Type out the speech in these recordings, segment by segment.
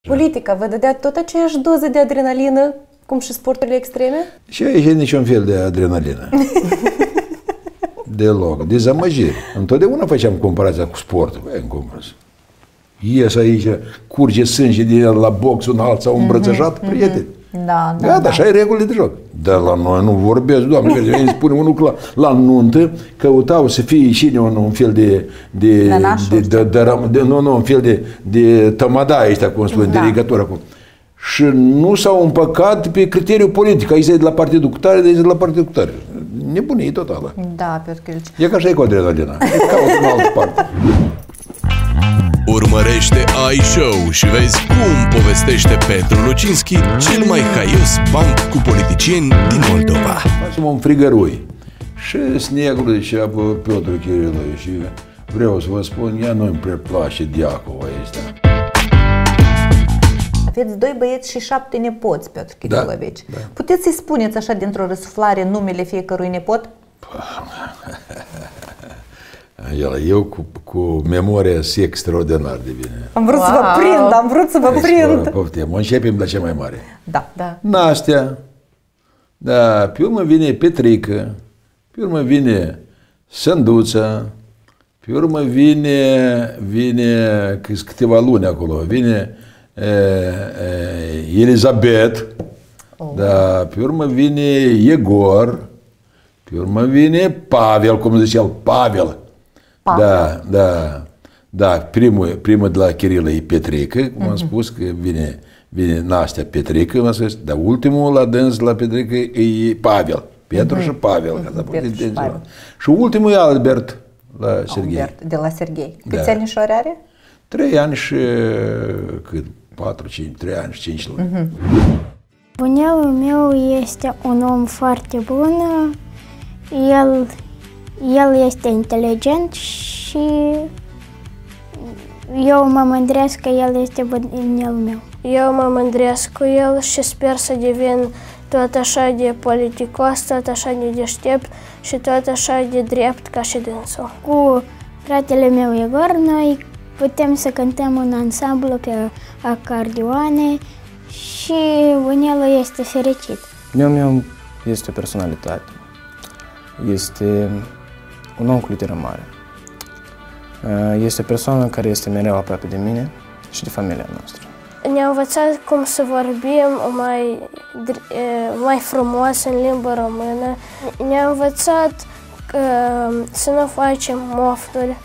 Politica vă dădea tot aceeași doză de adrenalină, cum și sporturile extreme? Și aici e niciun fel de adrenalină. Deloc. Dezamăgiri. Întotdeauna făceam comparația cu sportul. Băi, în comparație. Ies aici, curge sânge din el la box, un alt sau îmbrățășat, prieteni. Da, da, Gata, așa e regulile de joc. Dar la noi nu vorbesc, Doamne, că îmi spune unul că la nuntă căutau să fie și un fel un fel de tămădaie ăștia, cum spune, de legătură acum. Și nu s-au împăcat pe criteriul politic. Aici e de la partidul cu tare, de aici de la partidul cu tare. Nebunie totală. Da, Piotr Chirici. E ca așa e cu adrenalina. Caută în altă parte. Urmărește iShow și vezi cum povestește Petru Lucinski, cel mai haios banc cu politicieni din Moldova. Facem un frigărui. Și snegul zicea Piotr Chirilu și vreau să vă spun, ea nu-mi prea place Diacova ăsta. Aveți 2 băieți și 7 nepoți, Piotr Chirilovici. Da. Puteți să-i spuneți așa dintr-o răsuflare numele fiecărui nepot? Eu cu memoria extraordinar de bine. Am vrut să vă prind, am vrut să vă prind. Poftim, începem la cea mai mare. Da, da. Nastea, da, pe urmă vine Petrică, pe urmă vine Sânduța, pe urmă vine câteva luni acolo, vine Elizabeth, da, pe urmă vine Egor, pe urmă vine Pavel, cum zicea el, Pavel. Da, primul de la Chirilă e Petrică, cum am spus, că vine Nastea Petrică, dar ultimul la dâns la Petrică e Pavel, Petru și Pavel. Și ultimul e Albert la Serghei. Albert, de la Serghei. Câți anișori are? 3 ani și cât? 3 ani și 5 luni. Bunelul meu este un om foarte bun, el este inteligent și eu mă mândresc că el este bunelul meu. Eu mă mândresc cu el și sper să devin tot așa de politicos, tot așa de deștept și tot așa de drept ca și dânsul. Cu fratele meu Igor, noi putem să cântăm un ansamblu pe acordioane și bunelul este fericit. Bunelul meu este o personalitate. Este un om cu literă mare. Este o persoană care este mereu aproape de mine și de familia noastră. Ne-a învățat cum să vorbim mai frumos în limba română. Ne-a învățat să nu facem mofturi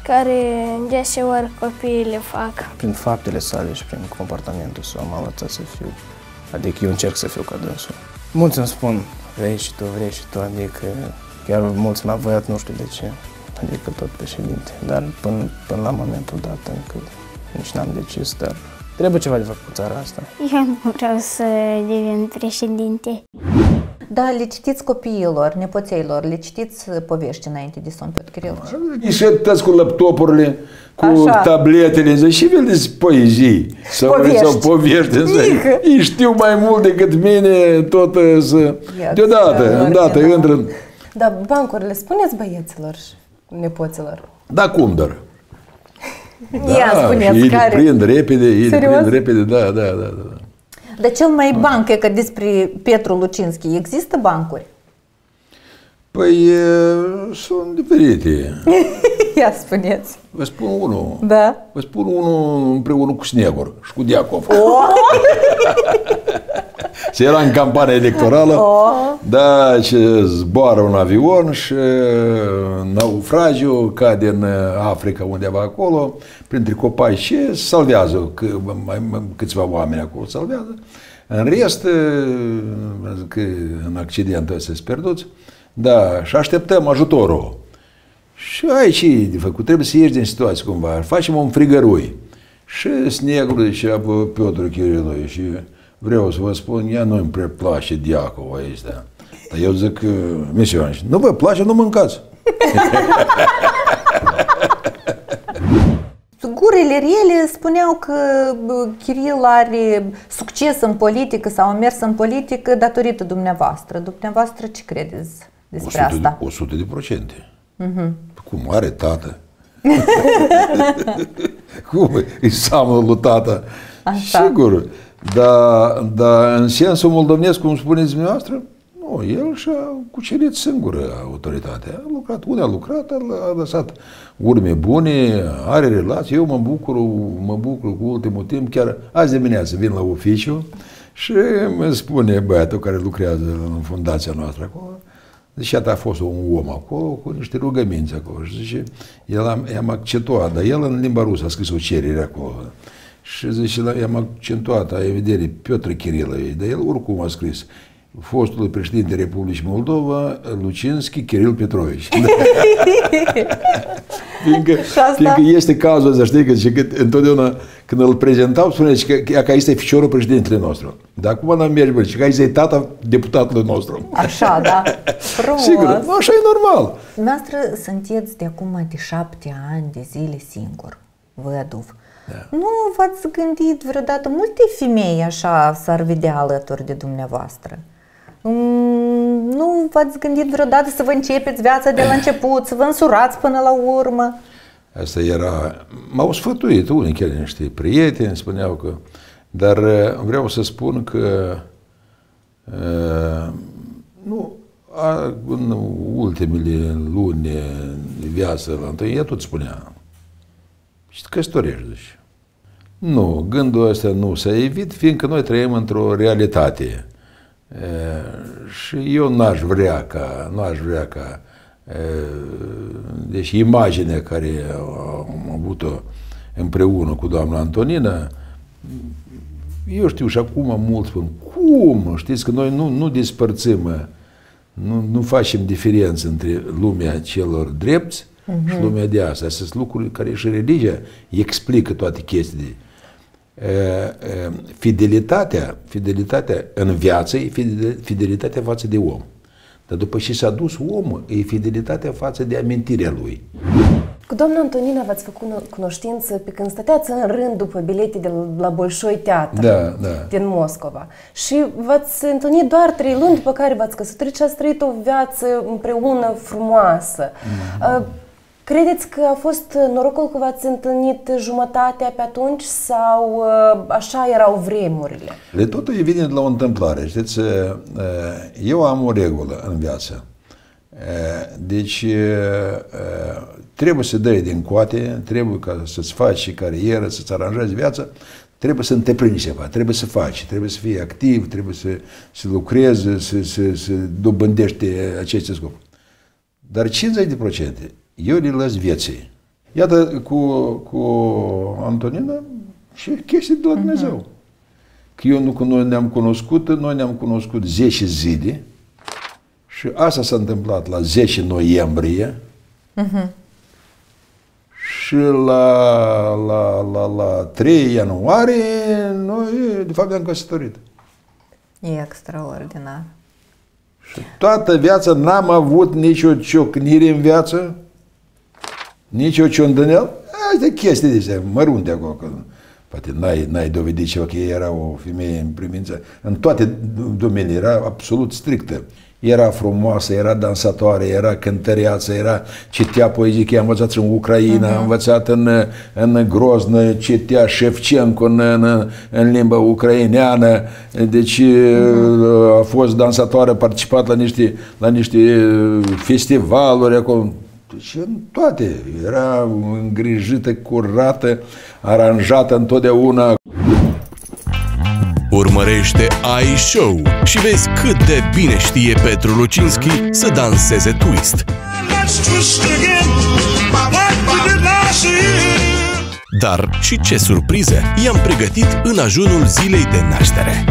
care deseori copiii le fac. Prin faptele sale și prin comportamentul său m-a învățat să fiu, adică eu încerc să fiu ca dânsul. Mulți îmi spun, vrei și tu, adică chiar mulți m-au voiat, nu știu de ce, adică tot președinte, dar până la momentul dat încă nici n-am decis, dar trebuie ceva de făcut cu țara asta. Eu nu vreau să devin președinte. Da, le citiți copiilor, nepoțeilor, le citiți povești înainte de somn, Piotr Chirilovici? Și toți cu laptopurile, cu tabletele, și fel de poezii sau povești. Ei știu mai mult decât mine, tot deodată intră. Da, bancurile, spuneți băieților și nepoților. Da, cum dar? Ia spuneți și care. Ei prind repede, da. Dar cel mai banc e că despre Petru Lucinski există bancuri? Păi sunt diferite. Ia spuneți. Vă spun unul. Da. Vă spun unul împreună cu Snegur și cu Diacov. Se era în campania electorală, da, și zboară un avion și naufragiu cade în Africa undeva acolo, printre copaci și salvează, câțiva oameni acolo salvează. În rest, că în accident ăsta se pierduți, da, și așteptăm ajutorul. Și aici de făcut, trebuie să ieși din situație cumva, facem un frigărui. Și Snegul zicea Piotr Chirilu și vreau să vă spun, ea nu-mi prea place Diacova aici, da. Dar eu zic, misioane, nu vă place, nu mâncați. Gurile rele spuneau că Chiril are succes în politică sau a mers în politică datorită dumneavoastră. Dumneavoastră ce credeți despre asta? 100%. Cum are tată. Cum? E seamănă lui tata. Așa. Sigur. Dar în sensul moldovnesc, cum spuneți dumneavoastră, nu, el și-a cucerit singur autoritatea. A lucrat, unde a lucrat, a lăsat urme bune, are relații. Eu mă bucur cu ultimul timp, chiar azi dimineață vin la oficiu și îmi spune băiatul care lucrează în fundația noastră acolo, deci a fost un om acolo cu niște rugăminți acolo și zice, i-am accentuat, dar el în limba rusă a scris o cerere acolo. Și zice, i-am accentuat, ai vedere, Piotr Chirilovici, dar el oricum a scris fostul președinte Republicii Moldova, Lucinski Kiril Petrovici. Fiindcă este cazul ăsta, știi, că întotdeauna când îl prezentau, spune că este ficiorul președintele nostru. Dar acum n-am merge, bă, că este tata deputatului nostru. Așa, da. Frumos. Sigur, așa e normal. Dumneavoastră sunteți de acum de 7 ani de zile singur, văduv. Da. Nu v-ați gândit vreodată, multe femei așa s-ar vedea alături de dumneavoastră. Nu v-ați gândit vreodată să vă începeți viața de la început, să vă însurați până la urmă? Asta era, m-au sfătuit unii, chiar niște prieteni, spuneau că, dar vreau să spun că în ultimele luni de viață la întâi, ea tot spunea, și te căsătorești, zice. Nu, gândul ăsta nu s-a evit, fiindcă noi trăim într-o realitate. Și eu n-aș vrea ca deci imaginea care am avut-o împreună cu doamna Antonina, eu știu și acum mulți spun, cum? Știți că noi nu despărțim, nu facem diferență între lumea celor drepți și lumea de asta. Astea sunt lucruri care și religia explică toate chestiile. Fidelitatea în viață e fidelitatea față de om. Dar după ce s-a dus omul, e fidelitatea față de amintirea lui. Cu doamna Antonina v-ați făcut cunoștință pe când stăteați în rând după bilete de la Bolșoi Teatru din Moscova. Și v-ați întâlnit doar 3 luni, după care v-ați căsătorit și ați trăit o viață împreună frumoasă. Credeți că a fost norocul că v-ați întâlnit jumătatea pe atunci sau așa erau vremurile? Totul e vine de la o întâmplare. Știți, eu am o regulă în viață. Deci trebuie să dai din coate, trebuie ca să-ți faci carieră, să-ți aranjezi viața, trebuie să întreprindi ceva, trebuie să faci, trebuie să fii activ, trebuie să lucrezi, să dobândești aceste scopuri. Dar 50% eu le las vieții. Iată, cu Antonina și chestii de la Dumnezeu. Că noi ne-am cunoscut 10 zile și asta s-a întâmplat la 10 noiembrie și la 3 ianuarie noi, de fapt, ne-am căsătorit. E extraordinar. Și toată viața n-am avut nicio ciocnire în viață, nici o ciondăneală. Asta e chestii de astea, mărunte acolo. Poate n-ai dovedit ceva, că era o femeie în privință, în toate domeniile, era absolut strictă. Era frumoasă, era dansatoare, era cântăreață, citea poezii, că i-a învățat în Ucraina, a învățat în Groznă, citea Șevcenco în limba ucraineană, deci a fost dansatoare, a participat la niște festivaluri acolo. Deci în toate, era îngrijită, curată, aranjată întotdeauna. Urmărește AI Show și vezi cât de bine știe Petru Lucinski să danseze twist. Dar și ce surprize i-am pregătit în ajunul zilei de naștere.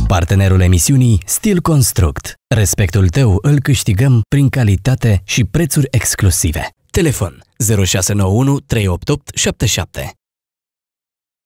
Partenerul emisiunii Steel Construct. Respectul tău îl câștigăm prin calitate și prețuri exclusive. Telefon 0691 388 77.